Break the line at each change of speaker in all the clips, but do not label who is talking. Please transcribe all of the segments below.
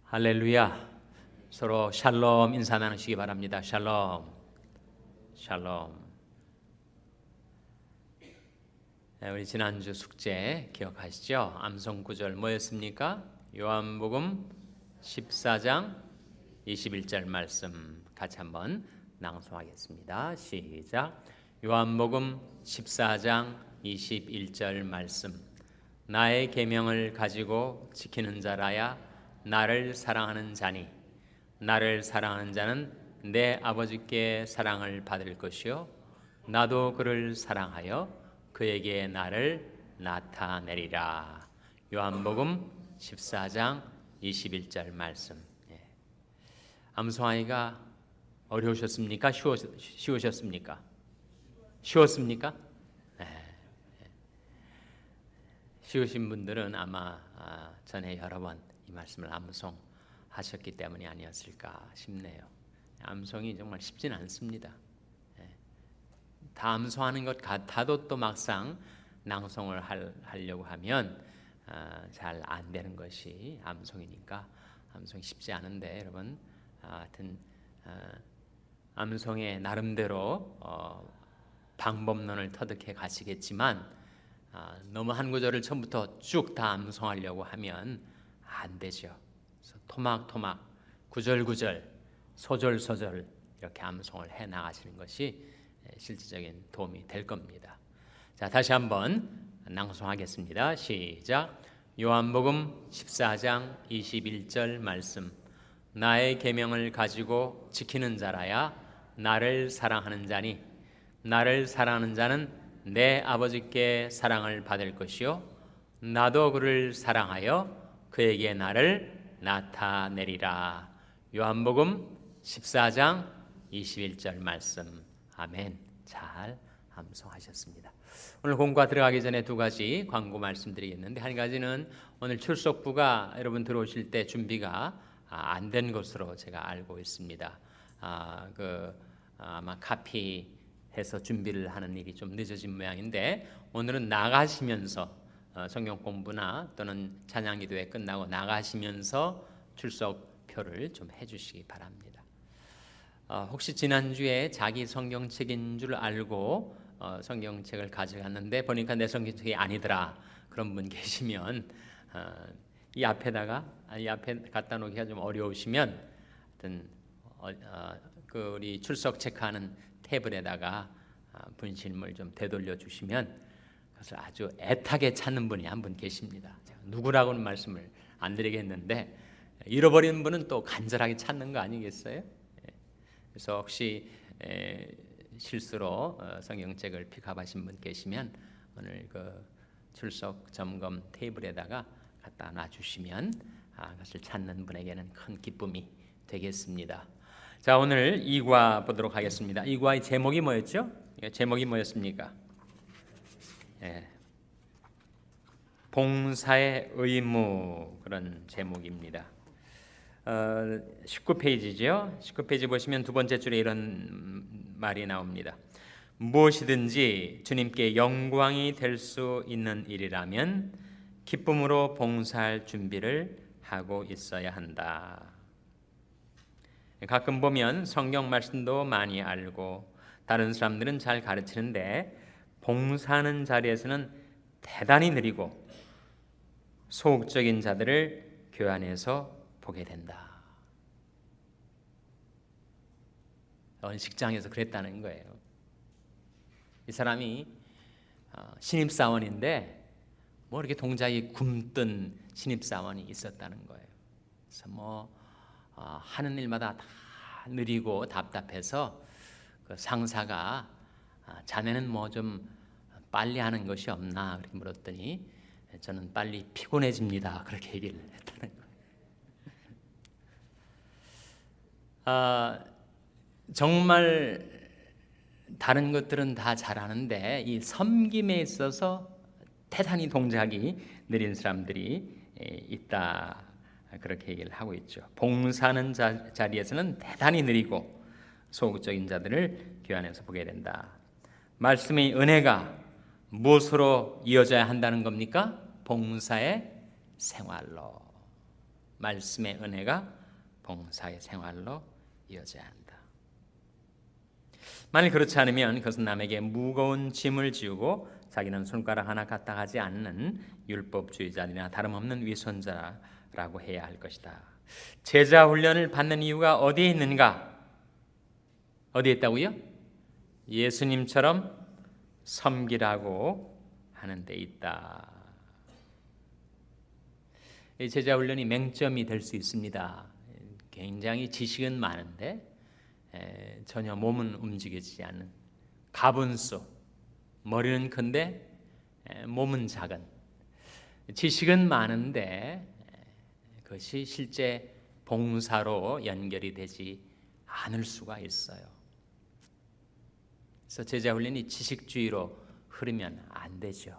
할렐루야. 서로 샬롬 인사 나누시기 바랍니다. 샬롬. 샬롬. 우리 지난주 숙제 기억하시죠? 암송 구절 뭐였습니까? 요한복음 14장 21절 말씀 같이 한번 낭송하겠습니다. 시작. 요한복음 14장 21절 말씀. 나의 계명을 가지고 지키는 자라야 나를 사랑하는 자니 나를 사랑하는 자는 내 아버지께 사랑을 받을 것이요 나도 그를 사랑하여 그에게 나를 나타내리라. 요한복음 14장 21절 말씀. 암송하기가 어려우셨습니까? 쉬우셨습니까? 쉬웠습니까? 쉬우신 분들은 아마 전에 여러 번 이 말씀을 암송하셨기 때문이 아니었을까 싶네요. 암송이 정말 쉽진 않습니다. 다 암송하는 것 같아도 또 막상 낭송을 하려고 하면 잘 안 되는 것이 암송이니까 암송이 쉽지 않은데 여러분 하여튼 암송의 나름대로 방법론을 터득해 가시겠지만 너무 한 구절을 처음부터 쭉 다 암송하려고 하면 안 되죠. 그래서 토막토막 구절구절 소절소절 이렇게 암송을 해 나가시는 것이 실질적인 도움이 될 겁니다. 자, 다시 한번 낭송하겠습니다. 시작. 요한복음 14장 21절 말씀. 나의 계명을 가지고 지키는 자라야 나를 사랑하는 자니 나를 사랑하는 자는 내 아버지께 사랑을 받을 것이요 나도 그를 사랑하여 그에게 나를 나타내리라. 요한복음 14장 21절 말씀. 아멘. 잘 암송하셨습니다. 오늘 공부가 들어가기 전에 두 가지 광고 말씀드리겠는데, 한 가지는 오늘 출석부가 여러분 들어오실 때 준비가 안 된 것으로 제가 알고 있습니다. 아마 카피해서 준비를 하는 일이 좀 늦어진 모양인데, 오늘은 나가시면서 성경 공부나 또는 찬양 기도회 끝나고 나가시면서 출석표를 좀 해주시기 바랍니다. 혹시 지난주에 자기 성경책인 줄 알고 성경책을 가져갔는데 보니까 내 성경책이 아니더라, 그런 분 계시면 이 앞에 갖다 놓기가 좀 어려우시면 하여튼 우리 출석 체크하는 테이블에다가 분실물 좀 되돌려 주시면 그것을 아주 애타게 찾는 분이 한 분 계십니다. 제가 누구라고는 말씀을 안 드리겠는데 잃어버린 분은 또 간절하게 찾는 거 아니겠어요? 그래서 혹시 실수로 성경책을 픽업하신 분 계시면 오늘 그 출석 점검 테이블에다가 갖다 놔주시면 그것을 찾는 분에게는 큰 기쁨이 되겠습니다. 자, 오늘 2과 보도록 하겠습니다. 2과의 제목이 뭐였죠? 제목이 뭐였습니까? 봉사의 의무, 그런 제목입니다. 19페이지죠. 19페이지 보시면 두 번째 줄에 이런 말이 나옵니다. 무엇이든지 주님께 영광이 될 수 있는 일이라면 기쁨으로 봉사할 준비를 하고 있어야 한다. 가끔 보면 성경 말씀도 많이 알고 다른 사람들은 잘 가르치는데 봉사하는 자리에서는 대단히 느리고 소극적인 자들을 교회 안에서 보게 된다. 어느 직장에서 그랬다는 거예요. 이 사람이 신입사원인데 뭐 이렇게 동작이 굼뜬 신입사원이 있었다는 거예요. 그래서 하는 일마다 다 느리고 답답해서 그 상사가 자네는 뭐 좀 빨리 하는 것이 없나 그렇게 물었더니 저는 빨리 피곤해집니다, 그렇게 얘기를 했다는 거예요. 정말 다른 것들은 다 잘하는데 이 섬김에 있어서 대단히 동작이 느린 사람들이 있다, 그렇게 얘기를 하고 있죠. 봉사하는 자리에서는 대단히 느리고 소극적인 자들을 교회 안에서 보게 된다. 말씀의 은혜가 무엇으로 이어져야 한다는 겁니까? 봉사의 생활로. 말씀의 은혜가 봉사의 생활로 이어져야 한다. 만일 그렇지 않으면 그것은 남에게 무거운 짐을 지우고 자기는 손가락 하나 까딱하지 않는 율법주의자들이나 다름없는 위선자라고 해야 할 것이다. 제자 훈련을 받는 이유가 어디에 있는가? 어디에 있다고요? 예수님처럼 섬기라고 하는 데 있다. 제자 훈련이 맹점이 될 수 있습니다. 굉장히 지식은 많은데 전혀 몸은 움직이지 않는 가분수, 머리는 큰데 몸은 작은, 지식은 많은데 그것이 실제 봉사로 연결이 되지 않을 수가 있어요. 그래서 제자 훈련이 지식주의로 흐르면 안 되죠.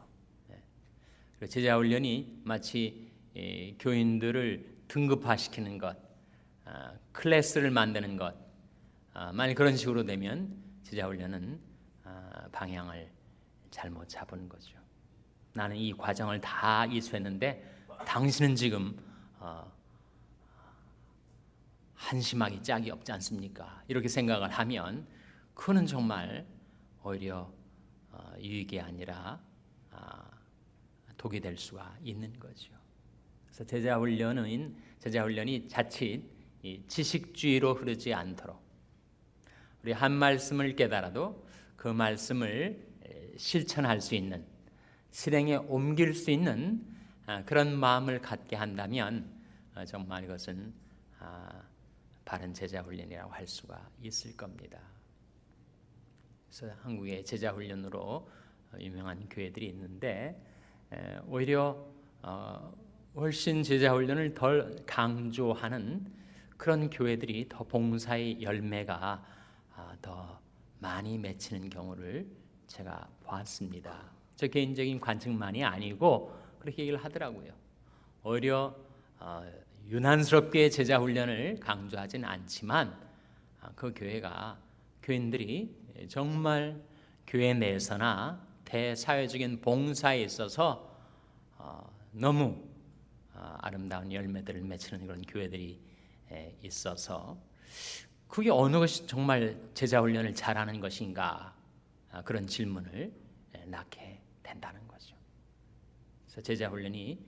제자 훈련이 마치 교인들을 등급화시키는 것, 클래스를 만드는 것, 만약 그런 식으로 되면 제자 훈련은 방향을 잘못 잡은 거죠. 나는 이 과정을 다 이수했는데 당신은 지금 한심하기 짝이 없지 않습니까? 이렇게 생각을 하면 그거는 정말 오히려 유익이 아니라 독이 될 수가 있는 거죠. 그래서 제자 훈련이 자칫 지식주의로 흐르지 않도록 우리 한 말씀을 깨달아도 그 말씀을 실천할 수 있는, 실행에 옮길 수 있는 그런 마음을 갖게 한다면 정말 이것은 바른 제자 훈련이라고 할 수가 있을 겁니다. 그래서 한국에 제자 훈련으로 유명한 교회들이 있는데 오히려 훨씬 제자 훈련을 덜 강조하는 그런 교회들이 더 봉사의 열매가 더 많이 맺히는 경우를 제가 보았습니다. 저 개인적인 관측만이 아니고 그렇게 얘기를 하더라고요. 오히려 유난스럽게 제자 훈련을 강조하진 않지만 그 교회가 교인들이 정말 교회 내에서나 대사회적인 봉사에 있어서 너무 아름다운 열매들을 맺히는 그런 교회들이 있어서 그게 어느 것이 정말 제자 훈련을 잘하는 것인가, 그런 질문을 낳게 된다는 거죠. 그래서 제자 훈련이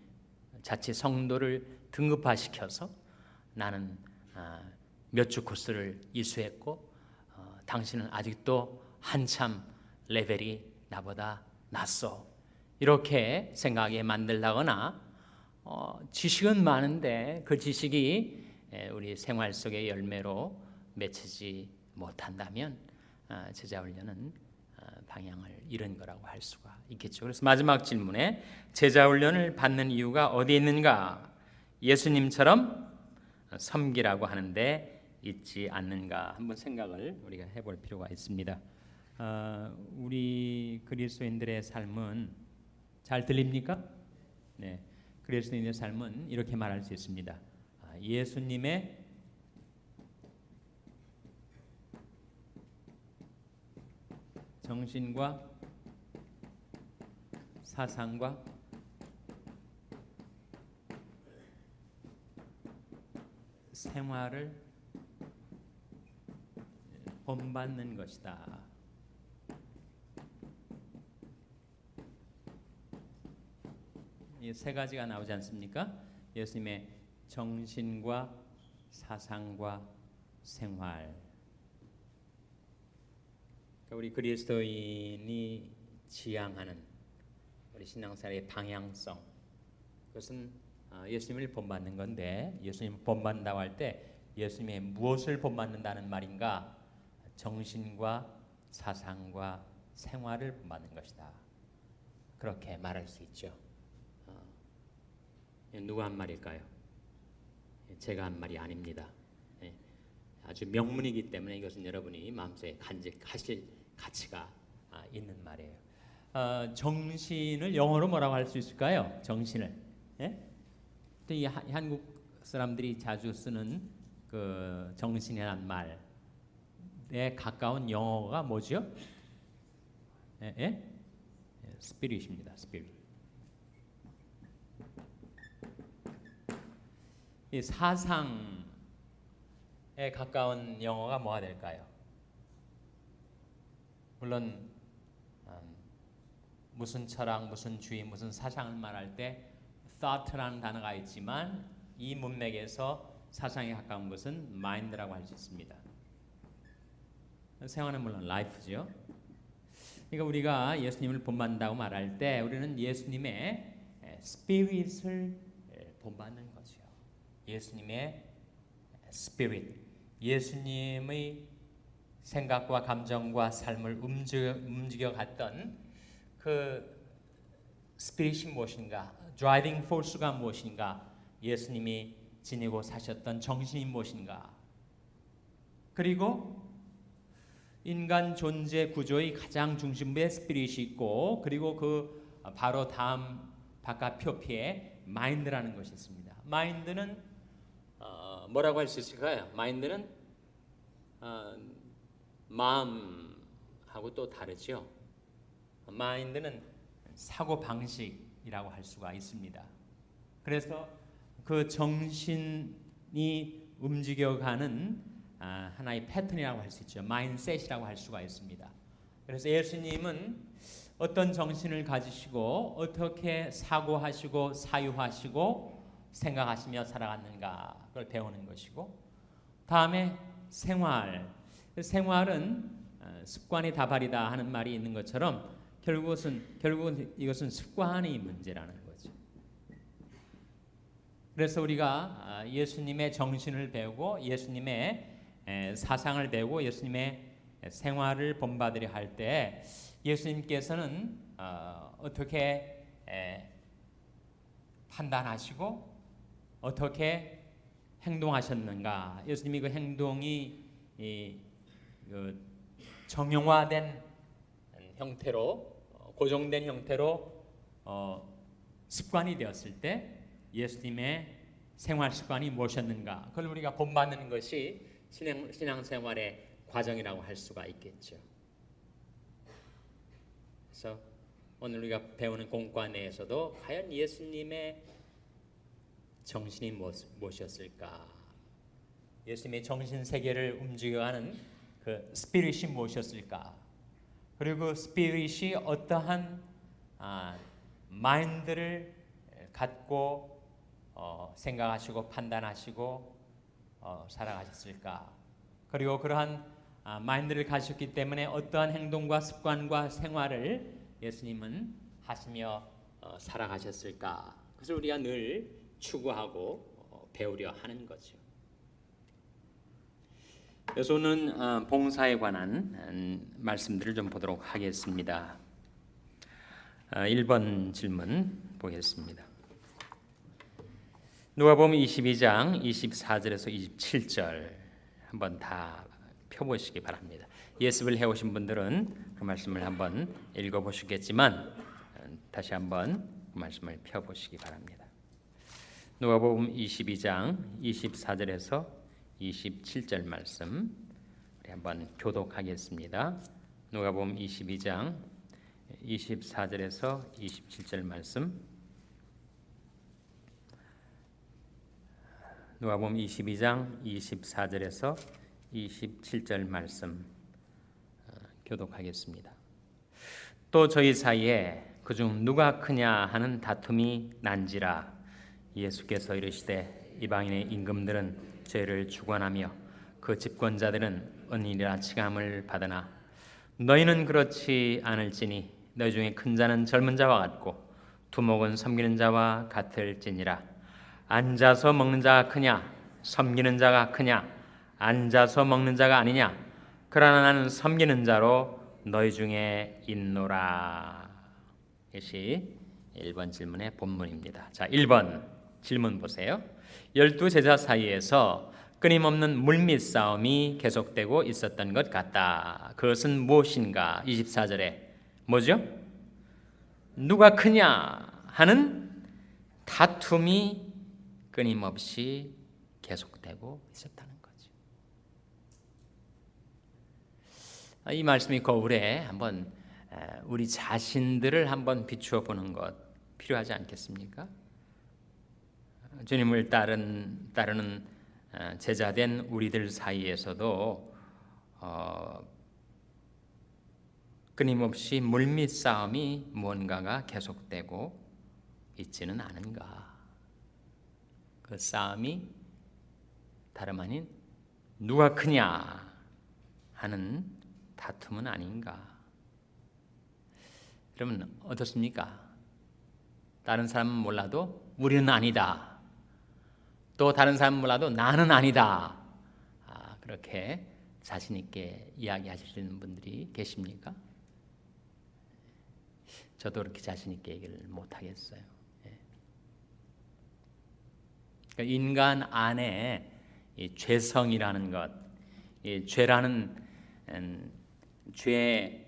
자칫 성도를 등급화시켜서 나는 몇 주 코스를 이수했고 당신은 아직도 한참 레벨이 나보다 낮소, 이렇게 생각하게 만들다거나 지식은 많은데 그 지식이 우리 생활 속의 열매로 맺히지 못한다면 제자 훈련은 방향을 잃은 거라고 할 수가 있겠죠. 그래서 마지막 질문에 제자 훈련을 받는 이유가 어디에 있는가? 예수님처럼 섬기라고 하는데 있지 않는가? 한번 생각을 우리가 해볼 필요가 있습니다. 우리 그리스도인들의 삶은 잘 들립니까? 네, 그리스도인의 삶은 이렇게 말할 수 있습니다. 예수님의 정신과 사상과 생활을 본받는 것이다. 이 세 가지가 나오지 않습니까? 예수님의 정신과 사상과 생활. 우리 그리스도인이 지향하는 우리 신앙생활의 방향성, 그것은 예수님을 본받는 건데, 예수님을 본받는다고 할 때 예수님의 무엇을 본받는다는 말인가? 정신과 사상과 생활을 본받는 것이다. 그렇게 말할 수 있죠. 누가 한 말일까요? 제가 한 말이 아닙니다. 아주 명문이기 때문에 이것은 여러분이 마음속에 간직하실 가치가 있는 말이에요. 정신을 영어로 뭐라고 할 수 있을까요? 정신을. 이 한국 사람들이 자주 쓰는 그 정신이라는 말에 가까운 영어가 뭐죠? 스피릿입니다. 스피릿. 이 사상에 가까운 영어가 뭐가 될까요? 물론 무슨 철학, 무슨 주의, 무슨 사상을 말할 때 thought라는 단어가 있지만 이 문맥에서 사상에 가까운 것은 mind라고 할 수 있습니다. 생활은 물론 life죠. 그러니까 우리가 예수님을 본받는다고 말할 때 우리는 예수님의 spirit을 본받는 거죠. 예수님의 spirit, 예수님의 생각과 감정과 삶을 움직여 갔던 그 스피릿이 무엇인가, 드라이빙 포스가 무엇인가, 예수님이 지니고 사셨던 정신이 무엇인가, 그리고 인간 존재 구조의 가장 중심부에 스피릿이 있고, 그리고 그 바로 다음 바깥 표피에 마인드라는 것이 있습니다. 마인드는 뭐라고 할 수 있을까요? 마인드는 마음하고 또 다르죠. 마인드는 사고 방식이라고 할 수가 있습니다. 그래서 그 정신이 움직여가는 하나의 패턴이라고 할 수 있죠. 마인셋이라고 할 수가 있습니다. 그래서 예수님은 어떤 정신을 가지시고 어떻게 사고하시고 사유하시고 생각하시며 살아갔는가, 그걸 배우는 것이고, 다음에 생활은 습관이 다발이다 하는 말이 있는 것처럼 결국은 이것은 습관의 문제라는 거죠. 그래서 우리가 예수님의 정신을 배우고 예수님의 사상을 배우고 예수님의 생활을 본받으려 할 때 예수님께서는 어떻게 판단하시고 어떻게 행동하셨는가, 예수님이 그 행동이 정형화된 형태로, 고정된 형태로 습관이 되었을 때 예수님의 생활 습관이 무엇이었는가, 그걸 우리가 본받는 것이 신앙생활의 과정이라고 할 수가 있겠죠. 그래서 오늘 우리가 배우는 공과 내에서도 과연 예수님의 정신이 무엇이었을까, 예수님의 정신 세계를 움직여가는 그 스피릿이 무엇이었을까, 그리고 그 스피릿이 어떠한 마인드를 갖고 생각하시고 판단하시고 살아가셨을까, 그리고 그러한 마인드를 가졌기 때문에 어떠한 행동과 습관과 생활을 예수님은 하시며 살아가셨을까, 그래서 우리가 늘 추구하고 배우려 하는 거죠. 그래서 오늘은 봉사에 관한 말씀들을 좀 보도록 하겠습니다. 1번 질문 보겠습니다. 누가복음 22장 24절에서 27절 한번 다 펴보시기 바랍니다. 예습을 해오신 분들은 그 말씀을 한번 읽어보시겠지만 다시 한번 그 말씀을 펴보시기 바랍니다. 누가복음 22장 24절에서 27절 말씀 우리 한번 교독하겠습니다. 누가복음 22장 24절에서 27절 말씀, 누가복음 22장 24절에서 27절 말씀 교독하겠습니다. 또 저희 사이에 그중 누가 크냐 하는 다툼이 난지라 예수께서 이르시되 이방인의 임금들은 죄를 주관하며 그 집권자들은 은일이라 칭함을 받으나 너희는 그렇지 않을지니 너희 중에 큰 자는 젊은 자와 같고 두목은 섬기는 자와 같을지니라. 앉아서 먹는 자가 크냐 섬기는 자가 크냐, 앉아서 먹는 자가 아니냐, 그러나 나는 섬기는 자로 너희 중에 있노라. 이것이 1번 질문의 본문입니다. 자, 1번 질문 보세요. 12제자 사이에서 끊임없는 물밑 싸움이 계속되고 있었던 것 같다. 그것은 무엇인가? 24절에 뭐죠? 누가 크냐 하는 다툼이 끊임없이 계속되고 있었다는 거죠. 이 말씀이 거울에 한번 우리 자신들을 한번 비추어 보는 것 필요하지 않겠습니까? 주님을 따르는 제자된 우리들 사이에서도 끊임없이 물밑 싸움이 무언가가 계속되고 있지는 않은가? 그 싸움이 다름 아닌 누가 크냐 하는 다툼은 아닌가? 그러면 어떻습니까? 다른 사람은 몰라도 우리는 아니다. 또 다른 사람은 몰라도 나는 아니다. 그렇게 자신 있게 이야기하시는 분들이 계십니까? 저도 그렇게 자신 있게 얘기를 못 하겠어요. 그러니까 인간 안에 이 죄성이라는 것, 이 죄라는 죄의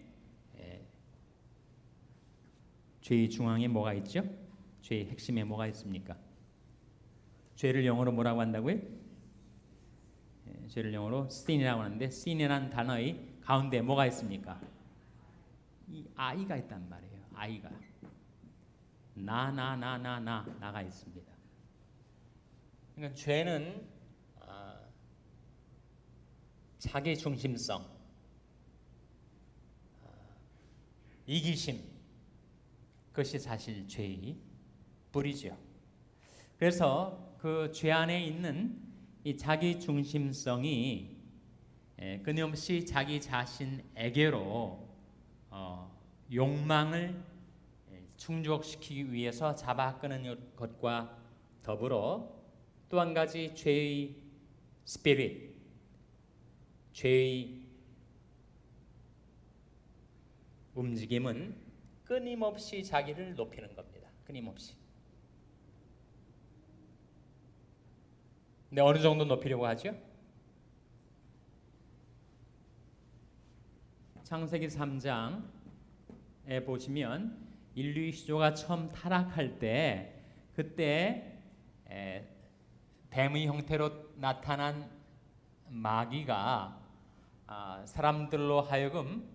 중앙에 뭐가 있죠? 죄의 핵심에 뭐가 있습니까? 죄를 영어로 뭐라고 한다고요? 죄를 영어로 sin이라고 하는데 sin이라는 단어의 가운데 뭐가 있습니까? 이 I가 있단 말이에요. I가 나가 있습니다. 그러니까 죄는 자기 중심성, 이기심, 그것이 사실 죄의 뿌리죠. 그래서 그 죄 안에 있는 이 자기 중심성이 끊임없이 자기 자신에게로 욕망을 충족시키기 위해서 잡아끄는 것과 더불어 또 한 가지 죄의 스피릿, 죄의 움직임은 끊임없이 자기를 높이는 겁니다. 끊임없이. 근데 어느 정도 높이려고 하죠? 창세기 3장에 보시면 인류의 시조가 처음 타락할 때 그때 뱀의 형태로 나타난 마귀가 사람들로 하여금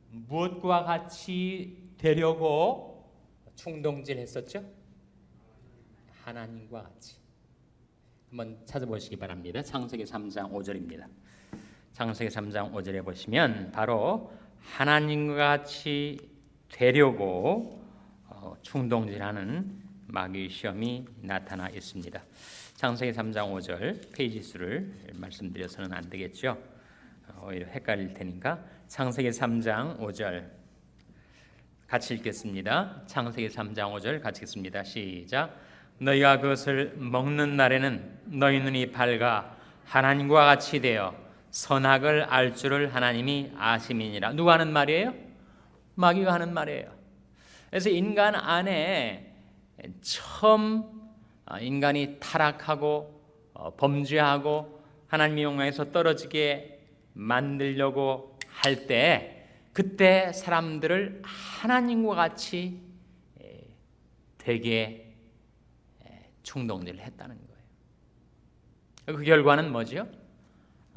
무엇과 같이 되려고 충동질했었죠? 하나님과 같이. 한번 찾아보시기 바랍니다. 창세기 3장 5절입니다. 창세기 3장 5절에 보시면 바로 하나님과 같이 되려고 충동질하는 마귀의 시험이 나타나 있습니다. 창세기 3장 5절 페이지 수를 말씀드려서는 안 되겠죠. 오히려 헷갈릴 테니까 창세기 3장 5절 같이 읽겠습니다. 창세기 3장 5절 같이 읽습니다. 시작. 너희가 그것을 먹는 날에는 너희 눈이 밝아 하나님과 같이 되어 선악을 알 줄을 하나님이 아심이니라. 누가 하는 말이에요? 마귀가 하는 말이에요. 그래서 인간 안에 처음 인간이 타락하고 범죄하고 하나님의 영광에서 떨어지게 만들려고 할 때 그때 사람들을 하나님과 같이 되게 충동질을 했다는 거예요. 그 결과는 뭐죠?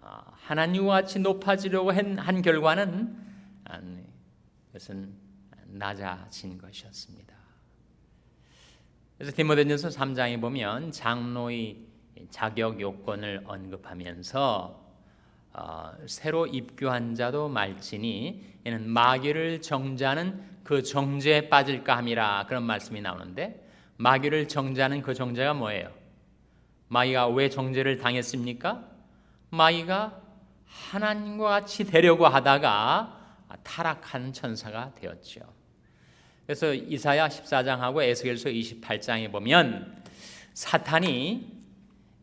하나님과 같이 높아지려고 한 결과는 그것은 낮아진 것이었습니다. 그래서 디모데전서 3장에 보면 장로의 자격 요건을 언급하면서 새로 입교한 자도 말지니 이는 마귀를 정죄하는 그 정죄에 빠질까 함이라 그런 말씀이 나오는데 마귀를 정죄하는 그 정죄가 뭐예요? 마귀가 왜 정죄를 당했습니까? 마귀가 하나님과 같이 되려고 하다가 타락한 천사가 되었죠. 그래서 이사야 14장하고 에스겔서 28장에 보면 사탄이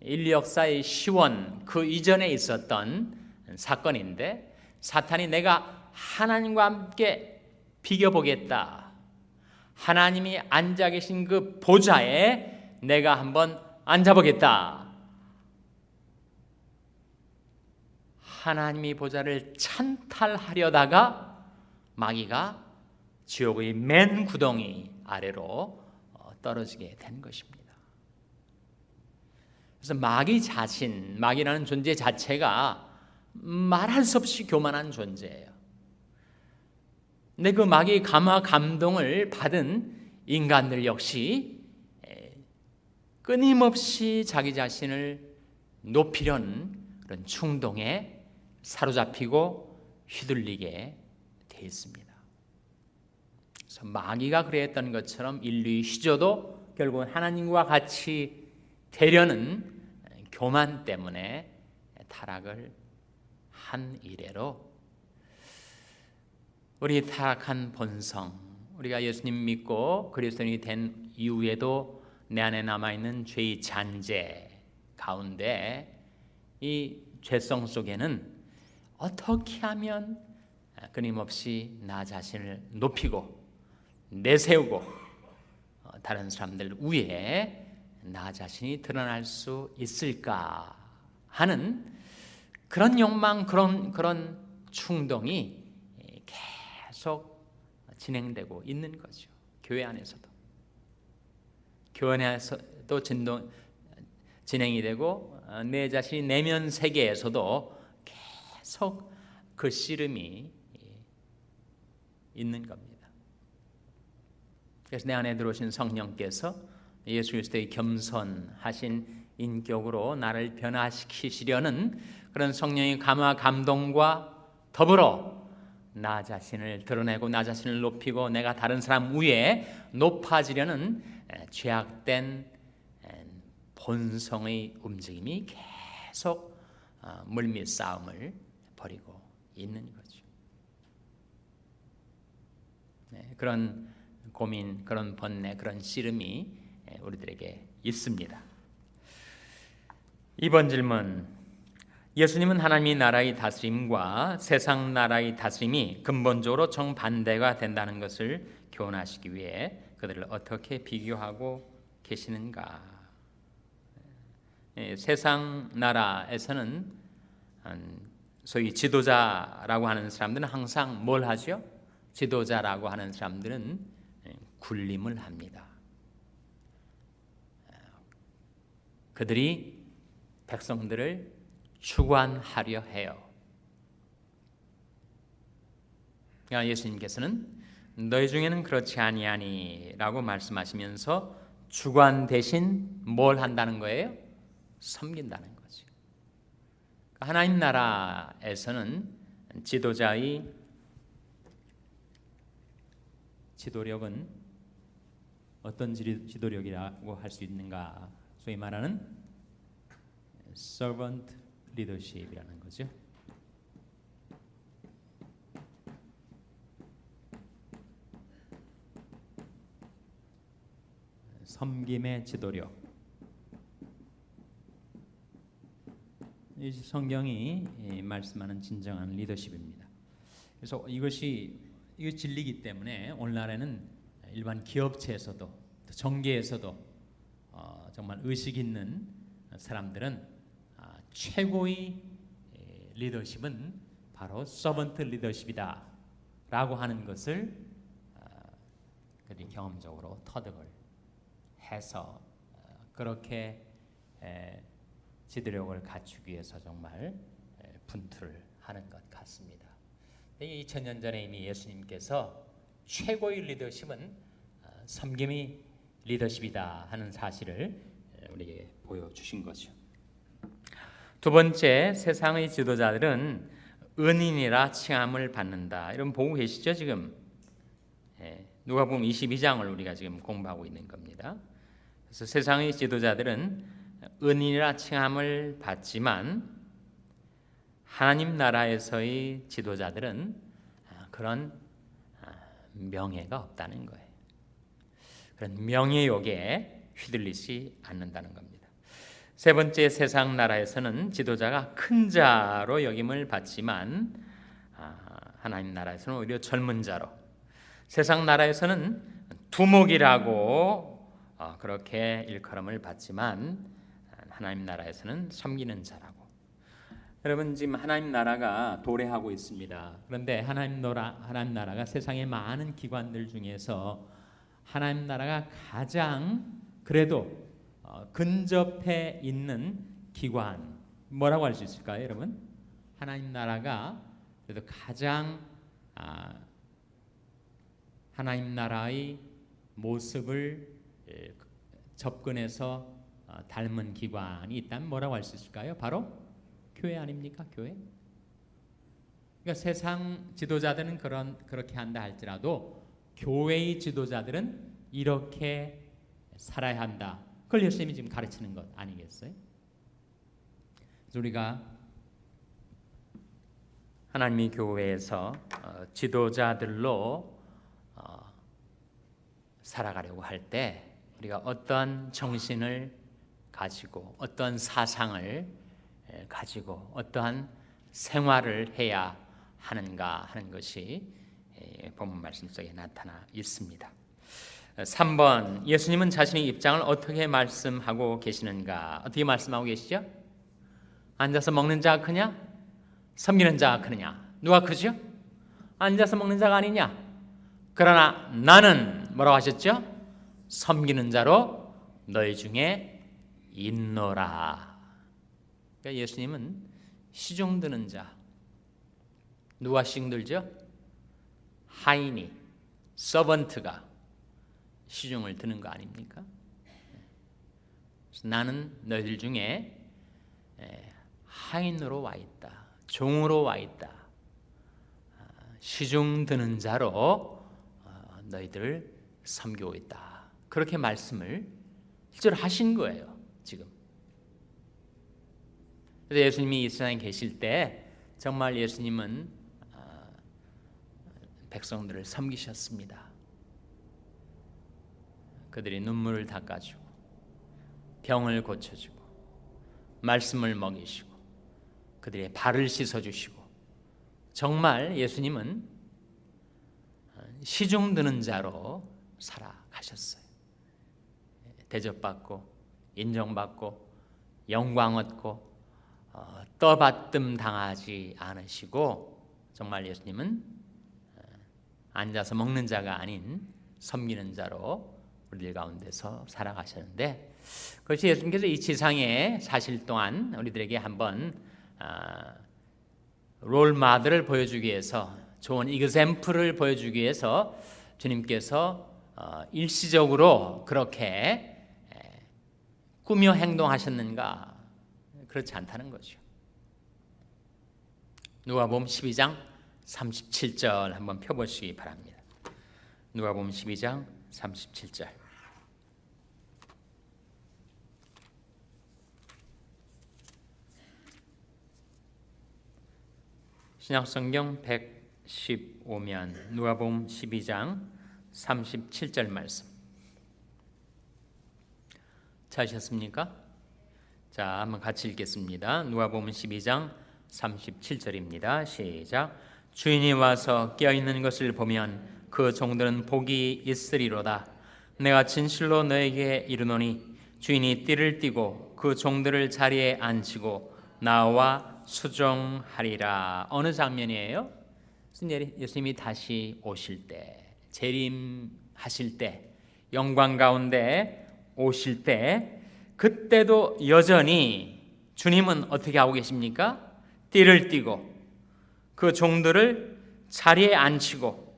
인류 역사의 시원 그 이전에 있었던 사건인데 사탄이 내가 하나님과 함께 비교보겠다. 하나님이 앉아 계신 그 보좌에 내가 한번 앉아보겠다. 하나님의 보좌를 찬탈하려다가 마귀가 지옥의 맨 구덩이 아래로 떨어지게 된 것입니다. 그래서 마귀 자신, 마귀라는 존재 자체가 말할 수 없이 교만한 존재예요. 근데 그 마귀의 감화 감동을 받은 인간들 역시 끊임없이 자기 자신을 높이려는 그런 충동에 사로잡히고 휘둘리게 돼 있습니다. 그래서 마귀가 그랬던 것처럼 인류의 시조도 결국은 하나님과 같이 되려는 교만 때문에 타락을 한 이래로 우리 타락한 본성, 우리가 예수님 믿고 그리스도인이 된 이후에도 내 안에 남아있는 죄의 잔재 가운데 이 죄성 속에는 어떻게 하면 끊임없이 나 자신을 높이고 내세우고 다른 사람들 위에 나 자신이 드러날 수 있을까 하는 그런 욕망, 그런 충동이 계속 진행되고 있는 거죠. 교회 안에서도 진행이 되고 내 자신이 내면 세계에서도 계속 그 씨름이 있는 겁니다. 그래서 내 안에 들어오신 성령께서 예수 그리스도의 겸손하신 인격으로 나를 변화시키시려는 그런 성령의 감화 감동과 더불어 나 자신을 드러내고 나 자신을 높이고 내가 다른 사람 위에 높아지려는 죄악된 본성의 움직임이 계속 물밑 싸움을 벌이고 있는 거죠. 그런 고민, 그런 번뇌, 그런 씨름이 우리들에게 있습니다. 이번 질문, 예수님은 하나님의 나라의 다스림과 세상 나라의 다스림이 근본적으로 정반대가 된다는 것을 교훈하시기 위해 그들을 어떻게 비교하고 계시는가? 세상 나라에서는 소위 지도자라고 하는 사람들은 항상 뭘 하죠? 지도자라고 하는 사람들은 군림을 합니다. 그들이 백성들을 주관하려 해요. 그러니까 예수님께서는 너희 중에는 그렇지 아니하니라고 말씀하시면서 주관 대신 뭘 한다는 거예요? 섬긴다는 거죠. 하나님 나라에서는 지도자의 지도력은 어떤 지도력이라고 할 수 있는가? 소위 말하는 servant leadership이라는 거죠. 섬김의 지도력. 이 성경이 말씀하는 진정한 리더십입니다. 그래서 이거 진리이기 때문에 오늘날에는 일반 기업체에서도 정계에서도 정말 의식 있는 사람들은 최고의 리더십은 바로 서번트 리더십이다 라고 하는 것을 그들이 경험적으로 터득을 해서 그렇게 지도력을 갖추기 위해서 정말 분투를 하는 것 같습니다. 2000년 전에 이미 예수님께서 최고의 리더십은 섬김의 리더십이다 하는 사실을 우리에게 보여주신 거죠. 두 번째, 세상의 지도자들은 은인이라 칭함을 받는다. 이런 보고 계시죠 지금? 누가복음 22장을 우리가 지금 공부하고 있는 겁니다. 그래서 세상의 지도자들은 은인이라 칭함을 받지만 하나님 나라에서의 지도자들은 그런 명예가 없다는 거예요. 그런 명예욕에 휘둘리지 않는다는 겁니다. 세 번째, 세상 나라에서는 지도자가 큰 자로 여김을 받지만 하나님 나라에서는 오히려 젊은 자로, 세상 나라에서는 두목이라고 그렇게 일컬음을 받지만 하나님 나라에서는 섬기는 자라고. 여러분, 지금 하나님 나라가 도래하고 있습니다. 그런데 하나님 나라가 세상의 많은 기관들 중에서 하나님 나라가 가장 그래도 근접해 있는 기관, 뭐라고 할 수 있을까요, 여러분? 하나님 나라가 그래도 가장 하나님 나라의 모습을 접근해서
닮은 기관이 있다면 뭐라고 할 수 있을까요? 바로 교회 아닙니까? 교회. 그러니까 세상 지도자들은 그렇게 한다 할지라도 교회의 지도자들은 이렇게 살아야 한다. 그걸 예수님이 지금 가르치는 것 아니겠어요? 그래서 우리가
하나님의 교회에서 지도자들로 살아가려고 할 때 우리가 어떤 정신을 가지고 어떤 사상을 가지고 어떠한 생활을 해야 하는가 하는 것이 본문 말씀 속에 나타나 있습니다. 3번, 예수님은 자신의 입장을 어떻게 말씀하고 계시는가? 어떻게 말씀하고 계시죠? 앉아서 먹는 자가 크냐? 섬기는 자가 크느냐? 누가 크죠? 앉아서 먹는 자가 아니냐? 그러나 나는 뭐라고 하셨죠? 섬기는 자로 너희 중에 있노라. 그러니까 예수님은 시중 드는 자, 누가 시중 들죠? 하인이, 서번트가 시중을 드는 거 아닙니까? 그래서 나는 너희들 중에 하인으로 와 있다, 종으로 와 있다, 시중 드는 자로 너희들을 섬기고 있다. 그렇게 말씀을 실제로 하신 거예요. 지금. 그래서 예수님이 이 세상에 계실 때 정말 예수님은 백성들을 섬기셨습니다. 그들이 눈물을 닦아주고 병을 고쳐주고 말씀을 먹이시고 그들의 발을 씻어주시고, 정말 예수님은 시중 드는 자로 살아가셨어요. 대접받고 인정받고 영광 얻고 떠받듦 당하지 않으시고, 정말 예수님은 앉아서 먹는 자가 아닌 섬기는 자로 우리들 가운데서 살아가셨는데, 그것이 예수님께서 이 지상에 사실 동안 우리들에게 한번 롤 모델을 보여주기 위해서, 좋은 이그샘플을 보여주기 위해서 주님께서 일시적으로 그렇게 꾸며 행동하셨는가? 그렇지 않다는 거죠. 누가복음 12장 37절 한번 펴보시기 바랍니다. 누가복음 12장 37절. 신약성경 115면 누가복음 12장 37절 말씀. 찾으셨습니까? 자, 한번 같이 읽겠습니다. 누가복음 12장 37절입니다. 시작. 주인이 와서 깨어있는 것을 보면 그 종들은 복이 있으리로다. 내가 진실로 너에게 이르노니 주인이 띠를 띠고 그 종들을 자리에 앉히고 나와 수종하리라. 어느 장면이에요? 예수님이 다시 오실 때, 재림하실 때, 영광 가운데 오실 때, 그때도 여전히 주님은 어떻게 하고 계십니까? 띠를 띠고 그 종들을 자리에 앉히고,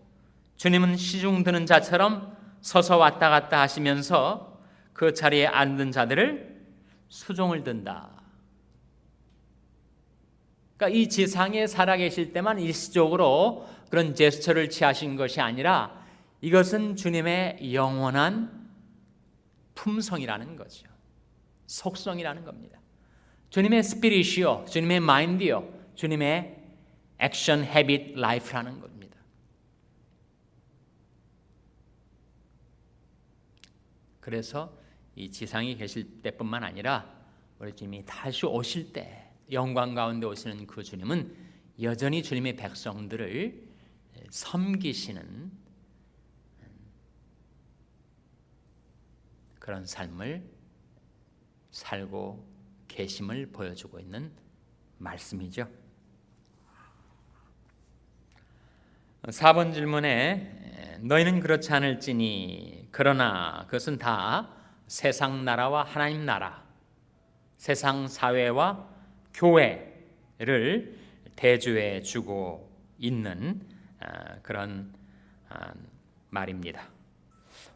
주님은 시중 드는 자처럼 서서 왔다 갔다 하시면서 그 자리에 앉은 자들을 수종을 든다. 그러니까 이 지상에 살아계실 때만 일시적으로 그런 제스처를 취하신 것이 아니라 이것은 주님의 영원한 품성이라는 거죠. 속성이라는 겁니다. 주님의 스피릿이요, 주님의 마인드요, 주님의 액션, 헤빗, 라이프라는 겁니다. 그래서 이 지상에 계실 때뿐만 아니라 우리 주님이 다시 오실 때, 영광 가운데 오시는 그 주님은 여전히 주님의 백성들을 섬기시는 그런 삶을 살고 계심을 보여주고 있는 말씀이죠. 4번 질문에 너희는 그렇지 않을지니 그러나 그것은 다 세상 나라와 하나님 나라, 세상 사회와 교회를 대조해 주고 있는 그런 말입니다.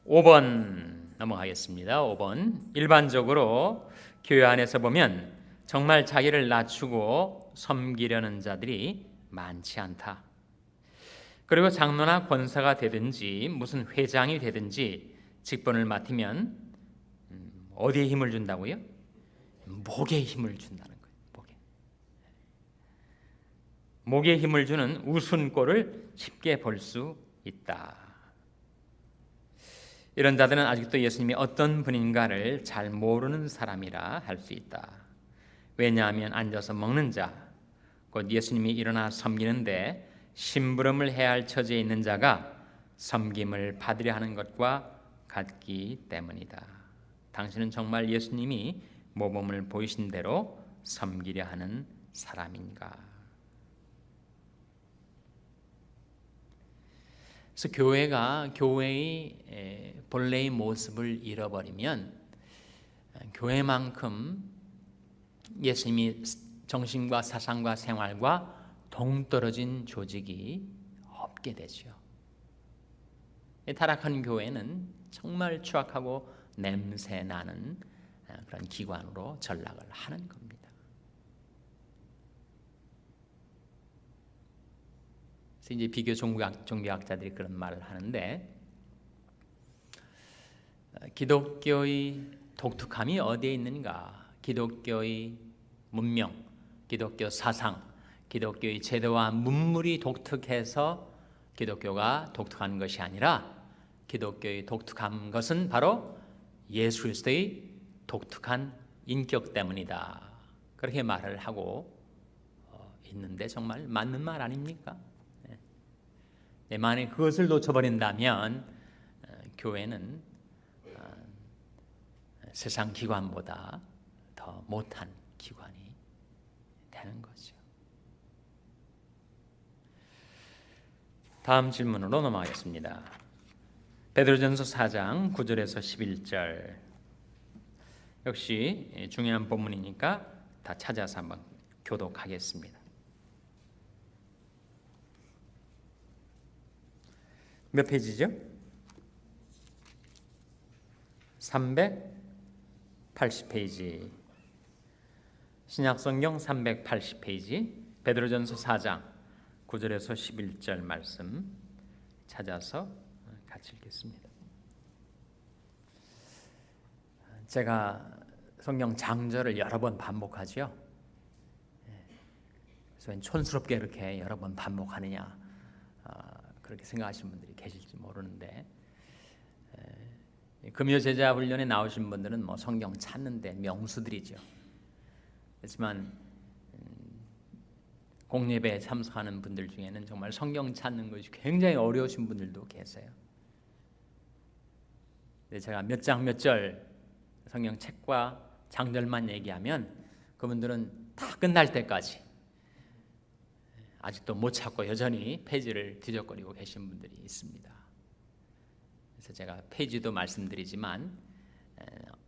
5번 넘어가겠습니다. 5번. 일반적으로
교회 안에서 보면 정말 자기를 낮추고 섬기려는 자들이 많지 않다. 그리고 장로나 권사가 되든지 무슨 회장이 되든지 직분을 맡으면 어디에 힘을 준다고요? 목에 힘을 준다는 거예요. 목에 힘을 주는 우순꼴을 쉽게 볼 수 있다. 이런 자들은 아직도 예수님이 어떤 분인가를 잘 모르는 사람이라 할 수 있다. 왜냐하면 앉아서 먹는 자, 곧 예수님이 일어나 섬기는데 심부름을 해야 할 처지에 있는 자가 섬김을 받으려 하는 것과 같기 때문이다. 당신은 정말 예수님이 모범을 보이신 대로 섬기려 하는 사람인가? 그래서 교회가 교회의 본래의 모습을 잃어버리면 교회만큼 예수님이 정신과 사상과 생활과 동떨어진 조직이 없게 되죠. 타락한 교회는 정말 추악하고 냄새 나는 그런 기관으로 전락을 하는 겁니다. 그래서 이제 비교 종교학자들이 그런 말을 하는데, 기독교의 독특함이 어디에 있는가? 기독교의 문명, 기독교 사상, 기독교의 제도와 문물이 독특해서 기독교가 독특한 것이 아니라 기독교의 독특한 것은 바로 예수 그리스도의 독특한 인격 때문이다. 그렇게 말을 하고 있는데 정말 맞는 말 아닙니까? 만약에 그것을 놓쳐버린다면 교회는 세상 기관보다 더 못한 기관이 되는 거죠. 다음 질문으로 넘어가겠습니다. 베드로전서 4장 9절에서 11절, 역시 중요한 본문이니까 다 찾아서 한번 교독하겠습니다. 몇 페이지죠? 380페이지. 신약성경 380페이지. 베드로전서 4장 9절에서 11절 말씀 찾아서 같이 읽겠습니다. 제가 성경 장절을 여러 번 반복하죠. 그래서 촌스럽게 이렇게 여러 번 반복하느냐, 그렇게 생각하시는 분들이 계실지 모르는데, 금요 제자 훈련에 나오신 분들은 뭐 성경 찾는데 명수들이죠. 그렇지만 공예배에 참석하는 분들 중에는 정말 성경 찾는 것이 굉장히 어려우신 분들도 계세요. 제가 몇 장 몇 절 성경 책과 장절만 얘기하면 그분들은 다 끝날 때까지 아직도 못 찾고 여전히 페이지를 뒤적거리고 계신 분들이 있습니다. 그래서 제가 페이지도 말씀드리지만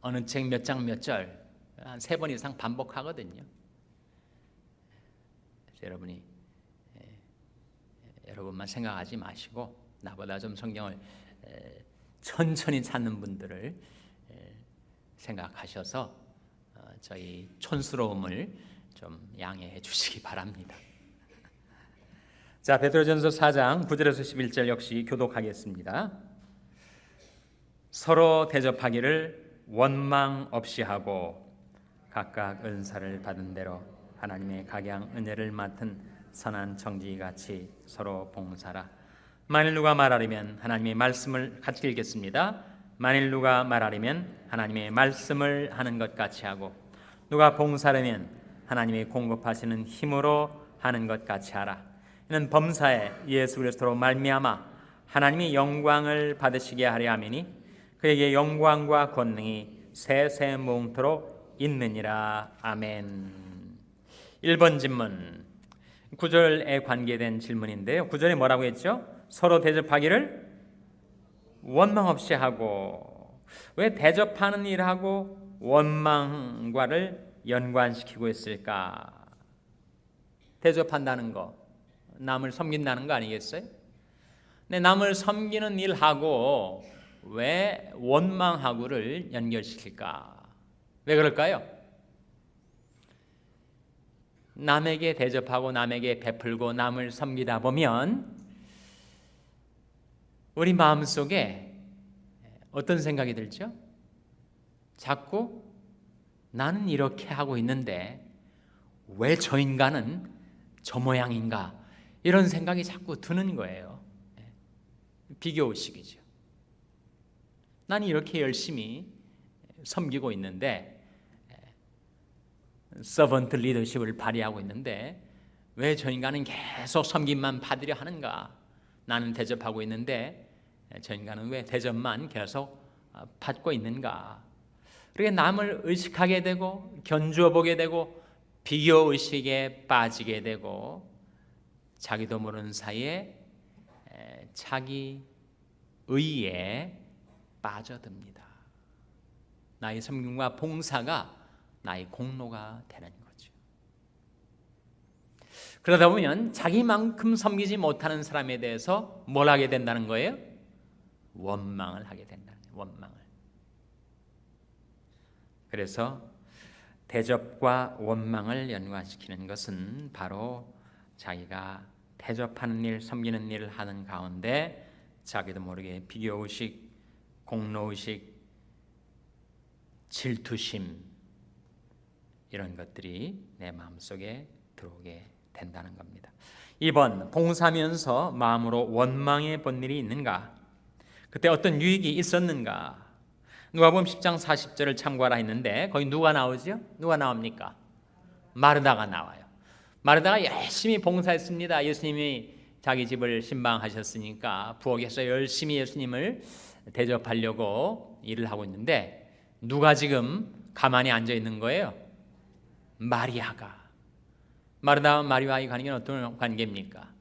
어느 책 몇 장 몇 절 한 3번 이상 반복하거든요. 그래서 여러분만 생각하지 마시고 나보다 좀 성경을 천천히 찾는 분들을 생각하셔서 저희 촌스러움을 좀 양해해 주시기 바랍니다. 자, 베드로전서 4장 9절에서 11절 역시 교독하겠습니다. 서로 대접하기를 원망 없이 하고 각각 은사를 받은 대로 하나님의 각양 은혜를 맡은 선한 청지기같이 서로 봉사라. 만일 누가 말하려면 하나님의 말씀을 같이 읽겠습니다. 만일 누가 말하려면 하나님의 말씀을 하는 것 같이 하고, 누가 봉사하려면 하나님의 공급하시는 힘으로 하는 것 같이 하라. 이는 범사에 예수 그리스도로 말미암아 하나님이 영광을 받으시게 하려 함이니 그에게 영광과 권능이 세세 몽토록 있느니라. 아멘. 1번 질문, 9절에 관계된 질문인데요. 9절에 뭐라고 했죠? 서로 대접하기를 원망 없이 하고. 왜 대접하는 일하고 원망과를 연관시키고 있을까? 대접한다는 거, 남을 섬긴다는 거 아니겠어요? 근데 남을 섬기는 일하고 왜 원망하고를 연결시킬까? 왜 그럴까요?
남에게 대접하고 남에게 베풀고 남을 섬기다 보면 우리 마음속에 어떤 생각이 들죠? 자꾸 나는 이렇게 하고 있는데 왜 저 인간은 저 모양인가? 이런 생각이 자꾸 드는 거예요. 비교의식이죠. 나는 이렇게 열심히 섬기고 있는데 서번트 리더십을 발휘하고 있는데 왜 저 인간은 계속 섬김만 받으려 하는가? 나는 대접하고 있는데 저 인간은 왜 대접만 계속 받고 있는가? 그렇게 남을 의식하게 되고 견주어 보게 되고 비교의식에 빠지게 되고 자기도 모르는 사이에 자기 의에 빠져듭니다. 나의 섬김과 봉사가 나의 공로가 되는 거죠. 그러다 보면 자기만큼 섬기지 못하는 사람에 대해서 뭘 하게 된다는 거예요? 원망을 하게 된다는 거예요. 원망을. 그래서 대접과 원망을 연관시키는 것은 바로 자기가 대접하는 일, 섬기는 일을 하는 가운데 자기도 모르게 비교의식, 공로의식, 질투심 이런 것들이 내 마음속에 들어오게 된다는 겁니다. 2번, 봉사하면서 마음으로 원망해 본 일이 있는가? 그때 어떤 유익이 있었는가? 누가복음 10장 40절을 참고하라 했는데 거기 누가 나오죠? 누가 나옵니까? 마르다가 나와요. 마르다가 열심히 봉사했습니다. 예수님이 자기 집을 신방하셨으니까 부엌에서 열심히 예수님을 대접하려고 일을 하고 있는데 누가 지금 가만히 앉아 있는 거예요? 마리아가. 마르다와 마리아의 관계는 어떤 관계입니까?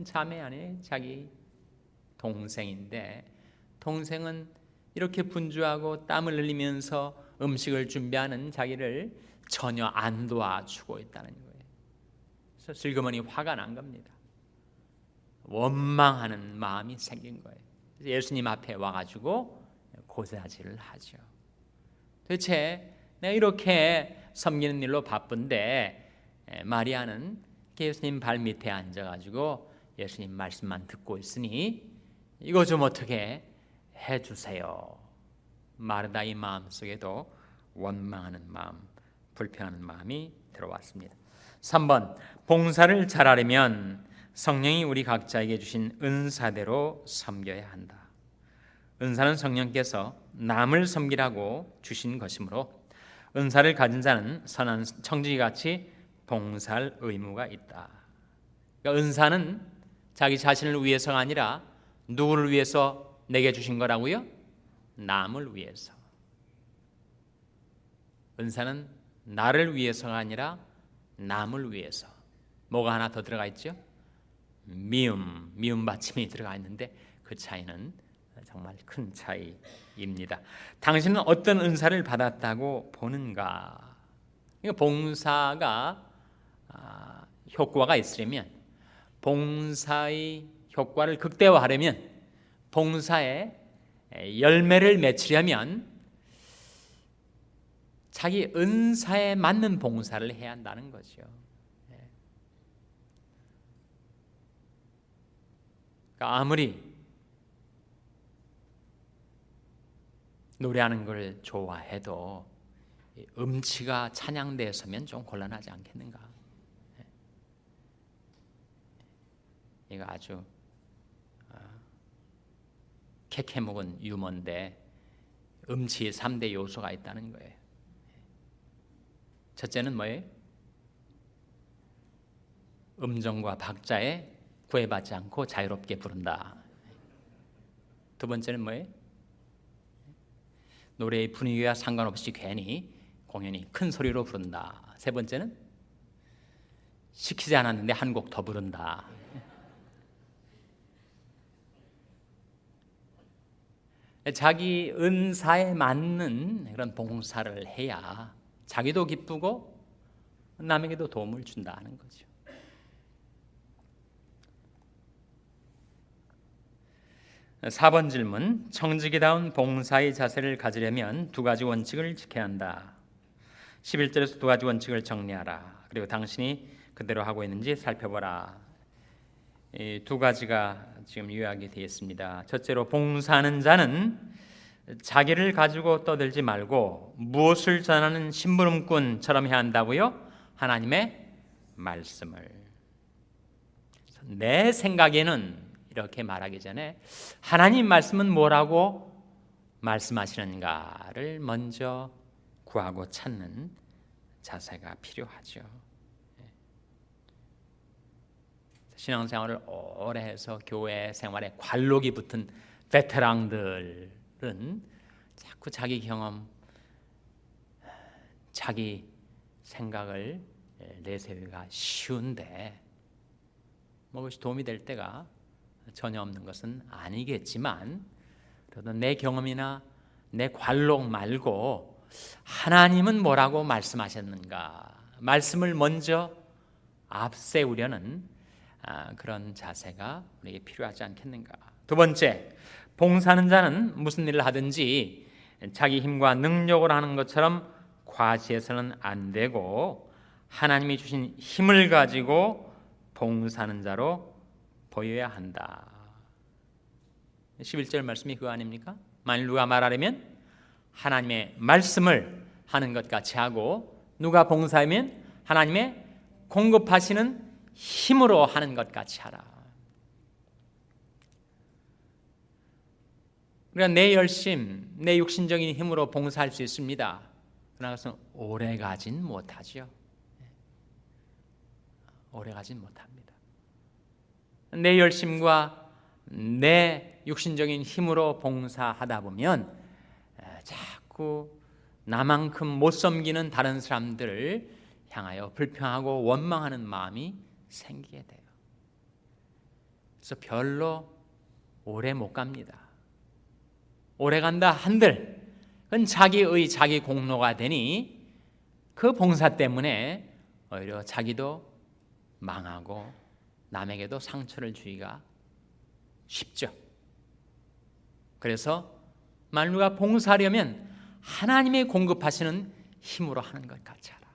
자매 안에 자기 동생인데 동생은 이렇게 분주하고 땀을 흘리면서 음식을 준비하는 자기를 전혀 안 도와주고 있다는 거예요. 그래서 슬그머니 화가 난 겁니다. 원망하는 마음이 생긴 거예요. 그래서 예수님 앞에 와가지고 고사질을 하죠. 도대체 내가 이렇게 섬기는 일로 바쁜데 마리아는 예수님 발 밑에 앉아가지고 예수님 말씀만 듣고 있으니 이거 좀 어떻게 해주세요. 마르다의 마음속에도 원망하는 마음, 불평하는 마음이 들어왔습니다. 3번, 봉사를 잘하려면 성령이 우리 각자에게 주신 은사대로 섬겨야 한다. 은사는 성령께서 남을 섬기라고 주신 것이므로 은사를 가진 자는 선한 청지기같이 봉사할 의무가 있다. 그러니까 은사는 자기 자신을 위해서가 아니라 누구를 위해서 내게 주신 거라고요? 남을 위해서. 은사는 나를 위해서가 아니라 남을 위해서. 뭐가 하나 더 들어가 있죠? 미움 받침이 들어가 있는데 그 차이는 정말 큰 차이입니다. 당신은 어떤 은사를 받았다고 보는가? 그러니까 봉사가 효과가 있으려면, 봉사의 효과를 극대화하려면, 봉사의 열매를 맺으려면 자기 은사에 맞는 봉사를 해야 한다는 거죠. 그러니까 아무리 노래하는 걸 좋아해도 음치가 찬양대에 서면 좀 곤란하지 않겠는가? 이거 아주 캐캐묵은 유머인데 음치의 3대 요소가 있다는 거예요. 첫째는 뭐예요? 음정과 박자에 구애받지 않고 자유롭게 부른다. 두 번째는 뭐예요? 노래의 분위기와 상관없이 괜히 공연히 큰 소리로 부른다. 세 번째는 시키지 않았는데 한 곡 더 부른다. 자기 은사에 맞는 그런 봉사를 해야 자기도 기쁘고 남에게도 도움을 준다는 거죠. (4번) 질문, 청지기다운 봉사의 자세를 가지려면 두 가지 원칙을 지켜야 한다. 11절에서 두 가지 원칙을 정리하라. 그리고 당신이 그대로 하고 있는지 살펴보라. 이 두 가지가 지금 요약이 되어 있습니다. 첫째로 봉사하는 자는 자기를 가지고 떠들지 말고 무엇을 전하는 심부름꾼처럼 해야 한다고요? 하나님의 말씀을. 내 생각에는 이렇게 말하기 전에 하나님 말씀은 뭐라고 말씀하시는가를 먼저 구하고 찾는 자세가 필요하죠. 신앙생활을 오래 해서 교회 생활에 관록이 붙은 베테랑들은 자꾸 자기 경험, 자기 생각을 내세우기가 쉬운데 그것이 도움이 될 때가 전혀 없는 것은 아니겠지만, 그래도 내 경험이나 내 관록 말고 하나님은 뭐라고 말씀하셨는가, 말씀을 먼저 앞세우려는 그런 자세가 우리에게 필요하지 않겠는가. 두 번째, 봉사하는 자는 무슨 일을 하든지 자기 힘과 능력으로 하는 것처럼 과시해서는 안 되고 하나님이 주신 힘을 가지고 봉사하는 자로 보여야 한다. 11절 말씀이 그거 아닙니까? 만일 누가 말하려면 하나님의 말씀을 하는 것 같이 하고, 누가 봉사하면 하나님의 공급하시는 힘으로 하는 것 같이 하라. 그러니까 내 열심, 내 육신적인 힘으로 봉사할 수 있습니다. 그러나 그것은 오래가진 못하죠. 오래가진 못합니다. 내 열심과 내 육신적인 힘으로 봉사하다 보면 자꾸 나만큼 못 섬기는 다른 사람들을 향하여 불평하고 원망하는 마음이 생기게 돼요. 그래서 별로 오래 못 갑니다. 오래 간다 한들 그건 자기의 자기 공로가 되니 그 봉사 때문에 오히려 자기도 망하고 남에게도 상처를 주기가 쉽죠. 그래서 만일 누가 봉사하려면 하나님이 공급하시는 힘으로 하는 것 같이 하라.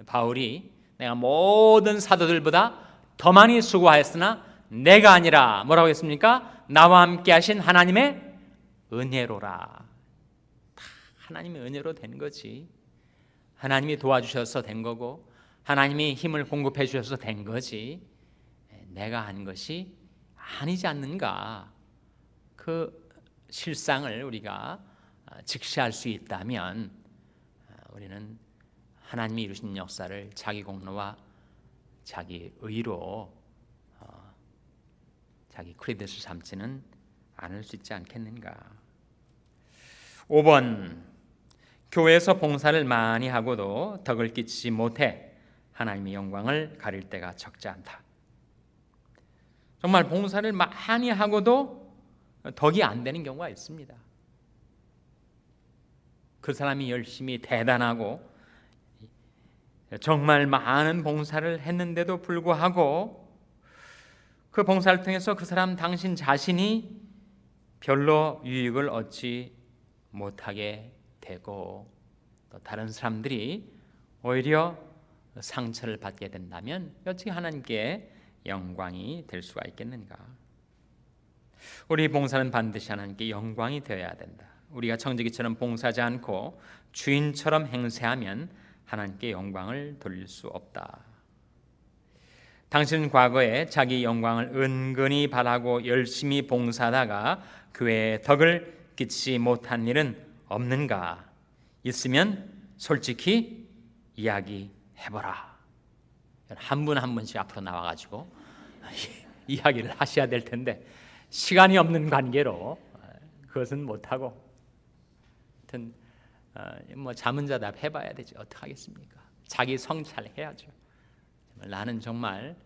바울이 내가 모든 사도들보다 더 많이 수고하였으나 내가 아니라 뭐라고 했습니까? 나와 함께 하신 하나님의 은혜로라. 다 하나님의 은혜로 된 거지. 하나님이 도와주셔서 된 거고 하나님이 힘을 공급해 주셔서 된 거지, 내가 한 것이 아니지 않는가. 그 실상을 우리가 직시할 수 있다면 우리는 하나님이 이루신 역사를 자기 공로와 자기 의로 자기 크레딧을 삼지는 않을 수 있지 않겠는가. 5번, 교회에서 봉사를 많이 하고도 덕을 끼치지 못해 하나님의 영광을 가릴 때가 적지 않다. 정말 봉사를 많이 하고도 덕이 안 되는 경우가 있습니다. 그 사람이 열심히 대단하고 정말 많은 봉사를 했는데도 불구하고 그 봉사를 통해서 그 사람 당신 자신이 별로 유익을 얻지 못하게 되고 또 다른 사람들이 오히려 상처를 받게 된다면 어찌 하나님께 영광이 될 수가 있겠는가. 우리 봉사는 반드시 하나님께 영광이 되어야 된다. 우리가 청지기처럼 봉사하지 않고 주인처럼 행세하면 하나님께 영광을 돌릴 수 없다. 당신은 과거에 자기 영광을 은근히 바라고 열심히 봉사하다가 교회에 덕을 끼치지 못한 일은 없는가? 있으면 솔직히 이야기해보라. 한 분 한 분씩 앞으로 나와가지고 이야기를 하셔야 될 텐데 시간이 없는 관계로 그것은 못하고, 하여튼 뭐 자문자답 해봐야 되지 어떡하겠습니까? 자기 성찰해야죠. 나는 정말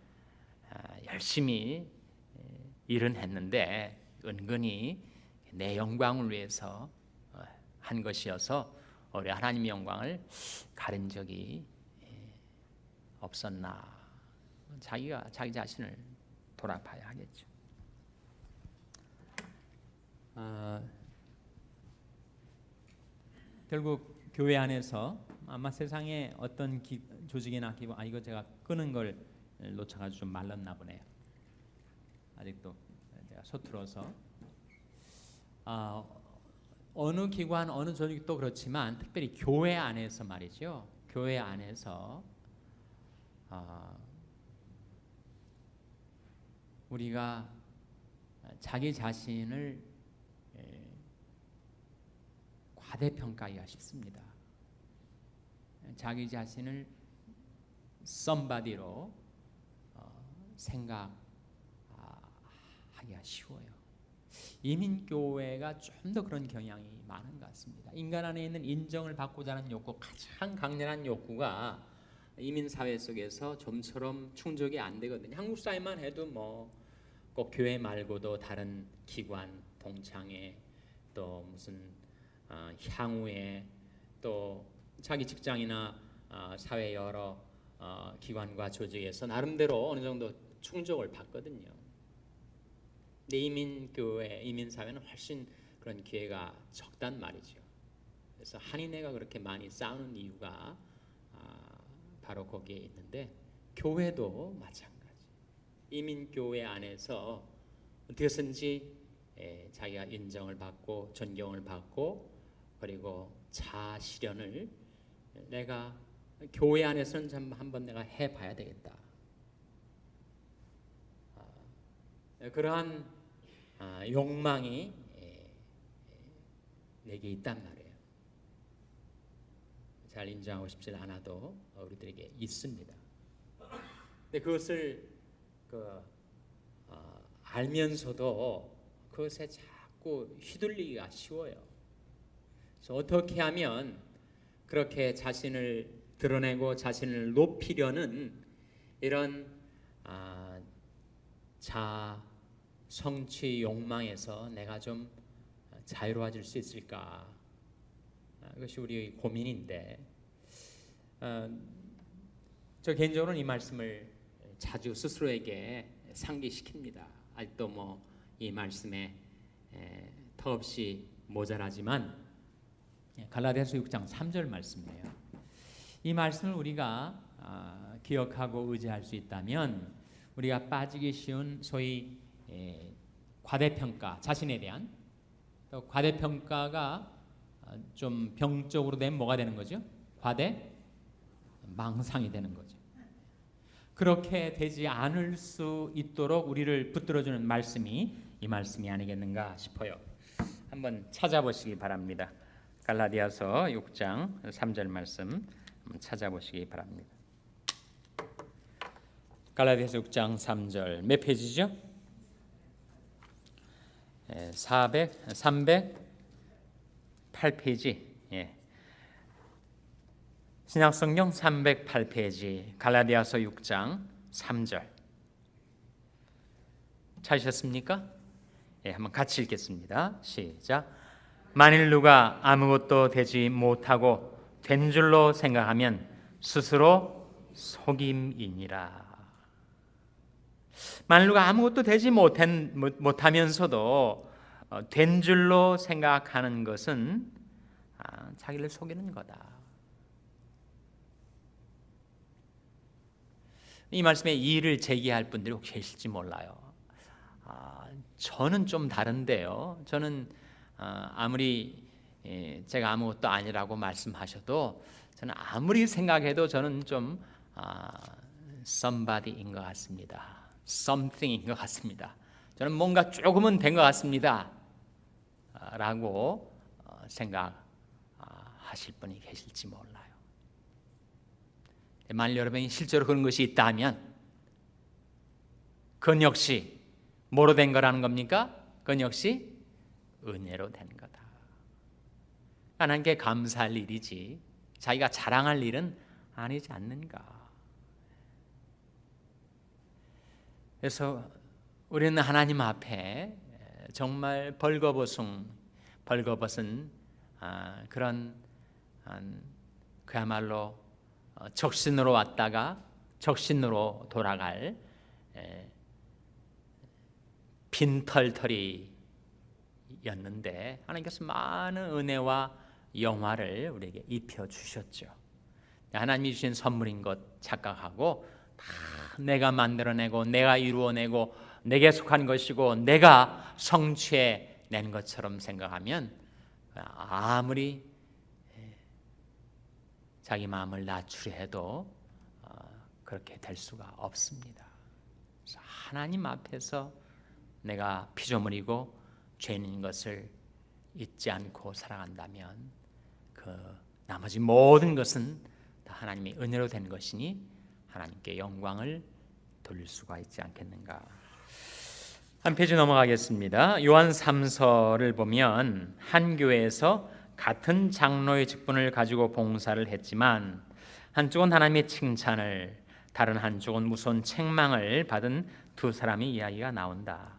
열심히 일은 했는데 은근히 내 영광을 위해서 한 것이어서 우리 하나님의 영광을 가린 적이 없었나. 자기가 자기 자신을 돌아봐야 하겠죠.
결국 교회 안에서 아마 세상에 어떤 조직이나 기관 이거 제가 끄는 걸 놓쳐가지고 좀 말랐나 보네요. 아직도 제가 서툴어서 어느 기관 어느 조직도 그렇지만 특별히 교회 안에서 말이죠. 교회 안에서 우리가 자기 자신을 과대평가해야 쉽습니다. 자기 자신을 somebody로 생각하기가 쉬워요. 이민교회가 좀 더 그런 경향이 많은 것 같습니다. 인간 안에 있는 인정을 받고자 하는 욕구, 가장 강렬한 욕구가 이민 사회 속에서 좀처럼 충족이 안 되거든요. 한국 사회만 해도 뭐 꼭 교회 말고도 다른 기관, 동창회, 또 무슨 향후에, 또 자기 직장이나 사회 여러 기관과 조직에서 나름대로 어느 정도 충족을 받거든요. 근데 이민교회, 이민사회는 훨씬 그런 기회가 적단 말이죠. 그래서 한인회가 그렇게 많이 싸우는 이유가 바로 거기에 있는데, 교회도 마찬가지. 이민교회 안에서 어떻게든지 자기가 인정을 받고 존경을 받고 그리고 자아실현을 내가 교회 안에서는 좀 한번 내가 해봐야 되겠다. 그러한 욕망이 내게 있단 말이에요. 잘 인정하고 싶지 않아도 우리들에게 있습니다. 근데 그것을 알면서도 그것에 자꾸 휘둘리기가 쉬워요. 그래서 어떻게 하면 그렇게 자신을 드러내고 자신을 높이려는 이런 자아 성취 욕망에서 내가 좀 자유로워질 수 있을까? 그것이 우리의 고민인데, 저 개인적으로는 이 말씀을 자주 스스로에게 상기시킵니다. 아직도 뭐 이 말씀에 턱없이 모자라지만 갈라디아서 6장 3절 말씀이에요. 이 말씀을 우리가 기억하고 의지할 수 있다면 우리가 빠지기 쉬운 소위 과대평가, 자신에 대한 또 과대평가가 좀 병적으로 되면 뭐가 되는 거죠? 과대망상이 되는 거죠. 그렇게 되지 않을 수 있도록 우리를 붙들어주는 말씀이 이 말씀이 아니겠는가 싶어요. 한번 찾아보시기 바랍니다. 갈라디아서 6장 3절 말씀 한번 찾아보시기 바랍니다. 갈라디아서 6장 3절 몇 페이지죠? 308페이지. 신약성경 308페이지 갈라디아서 6장 3절 찾으셨습니까? 한번 같이 읽겠습니다. 시작. 만일 누가 아무것도 되지 못하고 된 줄로 생각하면 스스로 속임이니라. 만일 누가 아무것도 되지 못하면서도 된 줄로 생각하는 것은 자기를 속이는 거다. 이 말씀에 이의를 제기할 분들이 혹시 계실지 몰라요. 저는 좀 다른데요. 저는 아무리 제가 아무것도 아니라고 말씀하셔도 저는 아무리 생각해도 저는 좀 somebody인 것 같습니다. something인 것 같습니다. 저는 뭔가 조금은 된 것 같습니다. 라고 생각하실 분이 계실지 몰라요. 만일 여러분이 실제로 그런 것이 있다면 그건 역시 뭐로 된 거라는 겁니까? 그건 역시 은혜로 된 거다. 하나님께 감사할 일이지 자기가 자랑할 일은 아니지 않는가. 그래서 우리는 하나님 앞에 정말 벌거벗은 그런 그야말로 적신으로 왔다가 적신으로 돌아갈 빈털터리였는데 하나님께서 많은 은혜와 영화를 우리에게 입혀 주셨죠.
하나님이 주신 선물인 것 착각하고 다 내가 만들어내고 내가 이루어내고 내게 속한 것이고 내가 성취해낸 것처럼 생각하면 아무리 자기 마음을 낮추려 해도 그렇게 될 수가 없습니다. 그래서 하나님 앞에서 내가 피조물이고 죄인인 것을 잊지 않고 살아간다면 그 나머지 모든 것은 다 하나님의 은혜로 된 것이니 하나님께 영광을 돌릴 수가 있지 않겠는가. 한 페이지 넘어가겠습니다. 요한 3서를 보면 한 교회에서 같은 장로의 직분을 가지고 봉사를 했지만 한쪽은 하나님의 칭찬을 다른 한쪽은 무서운 책망을 받은 두 사람의 이야기가 나온다.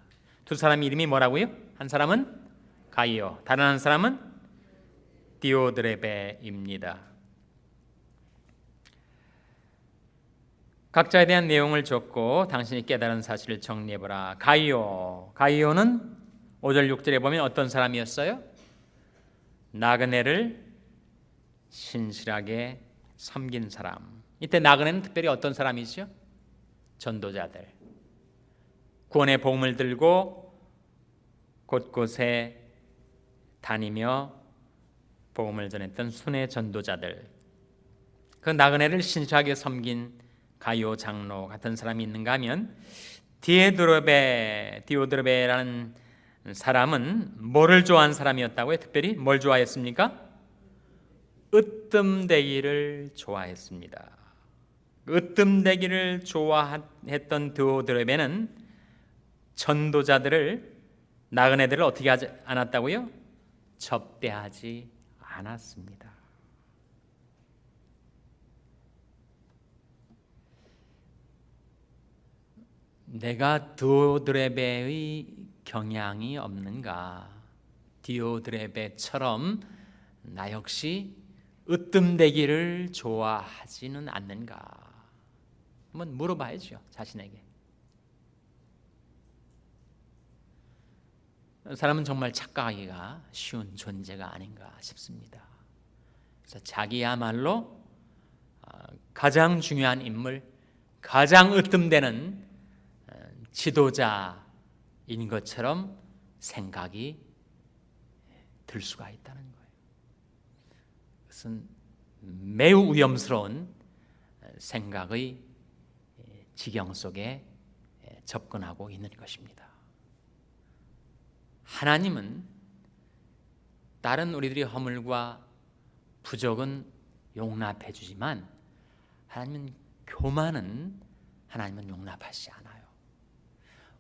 두 사람 이름이 뭐라고요? 한 사람은 가이오, 다른 한 사람은 디오드레베입니다. 각자에 대한 내용을 적고 당신이 깨달은 사실을 정리해보라. 가이오는 5절 6절에 보면 어떤 사람이었어요? 나그네를 신실하게 섬긴 사람. 이때 나그네는 특별히 어떤 사람이죠? 전도자들. 구원의 복음을 들고 곳곳에 다니며 복음을 전했던 순회 전도자들. 그 나그네를 신실하게 섬긴 가이오 장로 같은 사람이 있는가 하면 디오드레베라는 사람은 뭐를 좋아한 사람이었다고요? 특별히 뭘 좋아했습니까? 으뜸되기를 좋아했습니다. 으뜸되기를 좋아했던 디오드레베는 전도자들을 나그네들을 어떻게 하지 않았다고요? 접대하지 않았습니다. 내가 디오드레베의 경향이 없는가? 디오드레베처럼 나 역시 으뜸되기를 좋아하지는 않는가? 한번 물어봐야죠, 자신에게. 사람은 정말 착각하기가 쉬운 존재가 아닌가 싶습니다. 그래서 자기야말로 가장 중요한 인물, 가장 으뜸되는 지도자인 것처럼 생각이 들 수가 있다는 거예요. 그것은 매우 위험스러운 생각의 지경 속에 접근하고 있는 것입니다. 하나님은 다른 우리들의 허물과 부족은 용납해 주지만 하나님은 교만은 하나님은 용납하시지 않아요.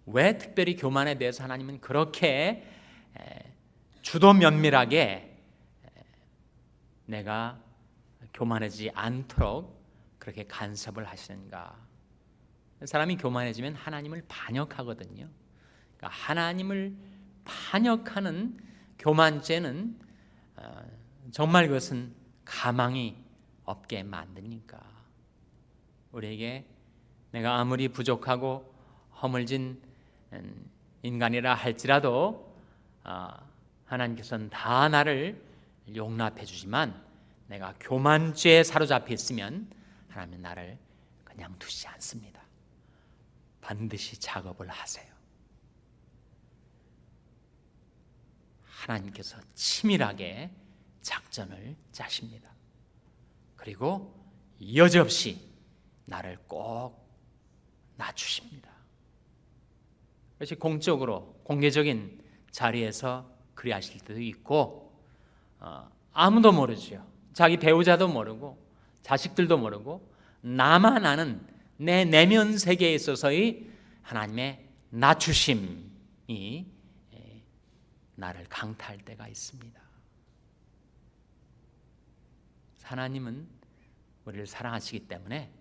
왜 특별히 교만에 대해서 하나님은 그렇게 주도 면밀하게 내가 교만하지 않도록 그렇게 간섭을 하시는가? 사람이 교만해지면 하나님을 반역하거든요. 그러니까 하나님을 반역하는 교만죄는 정말 그것은 가망이 없게 만드니까. 우리에게 내가 아무리 부족하고 허물진 인간이라 할지라도 하나님께서는 다 나를 용납해 주지만 내가 교만죄에 사로잡혀 있으면 하나님은 나를 그냥 두지 않습니다. 반드시 작업을 하세요. 하나님께서 치밀하게 작전을 짜십니다. 그리고 여지없이 나를 꼭 낮추십니다. 그것이 공적으로 공개적인 자리에서 그리하실 때도 있고 아무도 모르죠. 자기 배우자도 모르고 자식들도 모르고 나만 아는 내 내면 세계에 있어서의 하나님의 낮추심이 나를 강타할 때가 있습니다. 하나님은 우리를 사랑하시기 때문에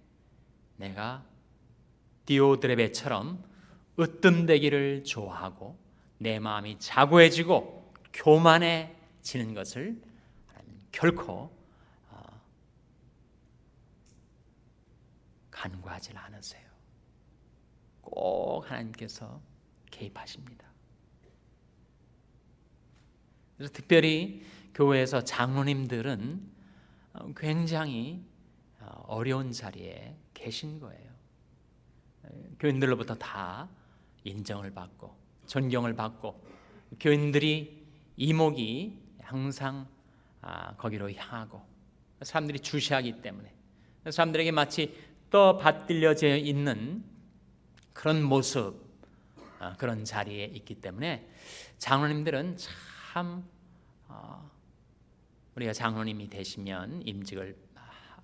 내가 디오드레베처럼 으뜸되기를 좋아하고 내 마음이 자고해지고 교만해지는 것을 결코 간과하지 않으세요. 꼭 하나님께서 개입하십니다. 그래서 특별히 교회에서 장로님들은 굉장히 어려운 자리에 계신 거예요. 교인들로부터 다 인정을 받고 존경을 받고 교인들이 이목이 항상 거기로 향하고 사람들이 주시하기 때문에 사람들에게 마치 떠받들려져 있는 그런 모습, 그런 자리에 있기 때문에 장로님들은 참 우리가 장로님이 되시면 임직을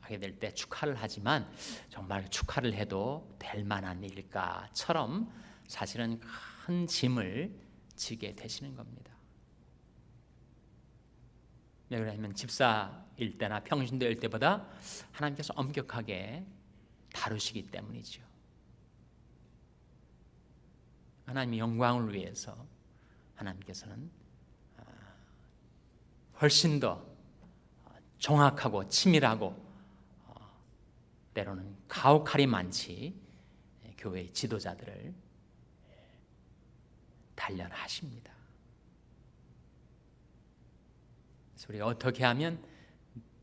하게 될 때 축하를 하지만 정말 축하를 해도 될 만한 일일까처럼 사실은 큰 짐을 지게 되시는 겁니다. 왜 그러냐면 집사일 때나 평신도일 때보다 하나님께서 엄격하게 다루시기 때문이죠. 하나님의 영광을 위해서 하나님께서는 훨씬 더 정확하고 치밀하고 때로는 가혹할이 많지 교회의 지도자들을 단련하십니다. 그래서 우리가 어떻게 하면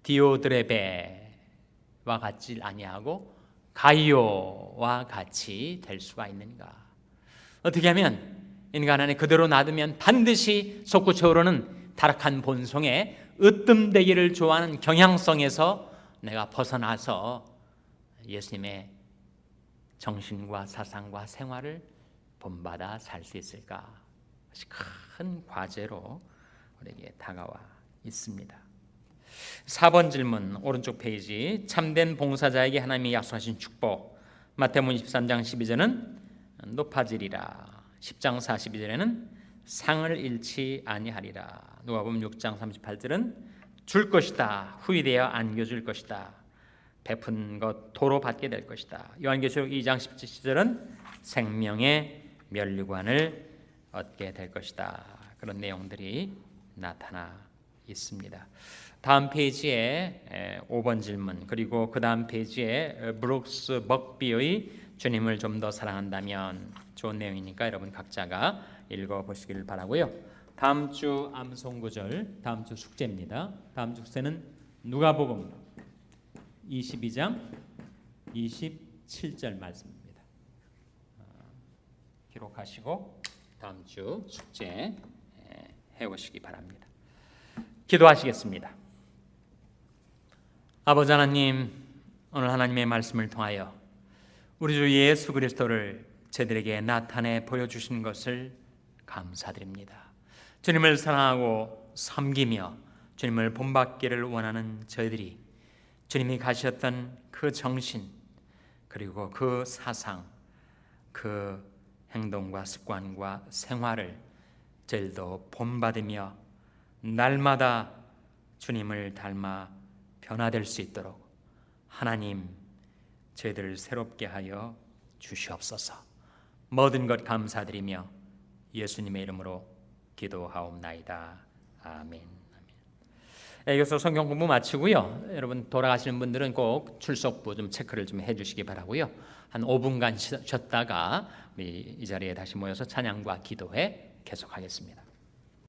디오드레베와 같지 아니하고 가이오와 같이 될 수가 있는가? 어떻게 하면 인간 안에 그대로 놔두면 반드시 솟구쳐오르는 타락한 본성에 으뜸되기를 좋아하는 경향성에서 내가 벗어나서 예수님의 정신과 사상과 생활을 본받아 살 수 있을까? 그것이 큰 과제로 우리에게 다가와 있습니다. 4번 질문 오른쪽 페이지. 참된 봉사자에게 하나님이 약속하신 축복. 마태복음 23장 12절은 높아지리라. 10장 42절에는 상을 잃지 아니하리라. 누가복음 6장 38절은 줄 것이다. 후이되어 안겨줄 것이다. 베푼 것 도로 받게 될 것이다. 요한계시록 2장 17절은 생명의 면류관을 얻게 될 것이다. 그런 내용들이 나타나 있습니다. 다음 페이지에 5번 질문 그리고 그 다음 페이지에 브룩스 먹비의 주님을 좀 더 사랑한다면 좋은 내용이니까 여러분 각자가 읽어보시길 바라고요. 다음 주 암송구절, 다음 주 숙제입니다. 다음 주 숙제는 누가복음 22장 27절 말씀입니다. 기록하시고 다음 주 숙제 해오시기 바랍니다. 기도하시겠습니다. 아버지 하나님, 오늘 하나님의 말씀을 통하여 우리 주 예수 그리스도를 저희들에게 나타내 보여주신 것을 감사드립니다. 주님을 사랑하고 섬기며 주님을 본받기를 원하는 저희들이 주님이 가셨던 그 정신 그리고 그 사상, 그 행동과 습관과 생활을 저희들도 본받으며 날마다 주님을 닮아 변화될 수 있도록 하나님 저희들을 새롭게 하여 주시옵소서. 모든 것 감사드리며 예수님의 이름으로 기도하옵나이다. 아멘. 여기서 성경 공부 마치고요. 여러분 돌아가시는 분들은 꼭 출석부 좀 체크를 좀 해주시기 바라고요. 한 5분간 쉬었다가 우리 이 자리에 다시 모여서 찬양과 기도회 계속하겠습니다.